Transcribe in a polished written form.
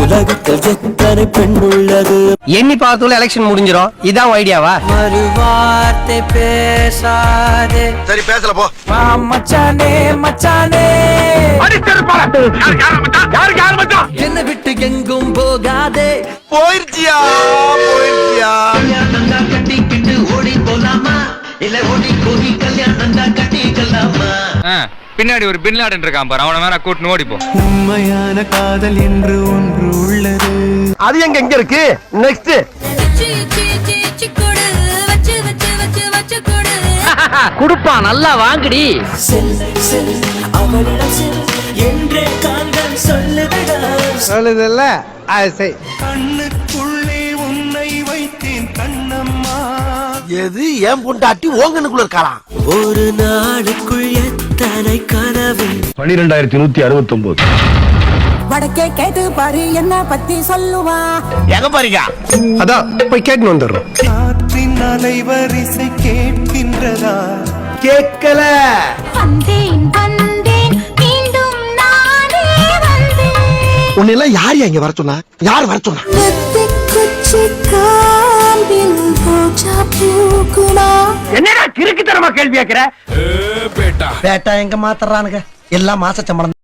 உலகத்தில் எத்தனை பெண் உள்ளது. எண்ணி பார்த்துள்ள எலெக்ஷன் முடிஞ்சிரும். இதான் ஐடியாவா? மறுவார்த்தை பேசாதே. சரி பேசல போ. மச்சானே மச்சானே என்ன விட்டு எங்கும் போகாதே. போயிருச்சியா போயிருச்சியா. கட்டிக்கிட்டு ஓடி போலாமா இல்ல ஓடி போய் கல்யாணம் தான் கட்டிக்கலாமா? பின்னாடி ஒரு பின்லாடன் இருக்கான் பாரு, அவனை வேற கூட்டின்னு ஓடிப்போம். உண்மையான காதல் என்று ஒன்று உள்ளது. அது எங்க இருக்கு? நெக்ஸ்ட் குடுப்பா நல்லா வாங்குடி. சொல்லுதல்ல கண்ணுக்குள்ளே உன்னை வைத்தேன் கண்ணம்மா. எது ஏன் பொண்டாட்டி ஓங்கனுக்குள்ள இருக்காளாம். ஒரு நாளுக்குள் எத்தனை கனவு. 12169 வடக்கே கேட்டு பாரு என்ன பத்தி சொல்லுவா. எங்க பாருங்க. அதான் போய் கேட்டு வந்துடுறோம். காற்றின் அலைவரிசை கேட்கின்றதா? கேட்கல. வந்தேன் வந்தேன் மீண்டும் நானே வந்தேன். உன்னெல்லாம் யார் இங்க வர சொன்னா? யார் வர சொன்னா? குச்சி காம்பில் ரோஜா பூக்குமா. என்னடா கிறுக்குத்தனமா கேள்வி கேக்குற? பேட்டா எங்க மாத்தறானுங்க? எல்லாம் மாச சம்பளம்.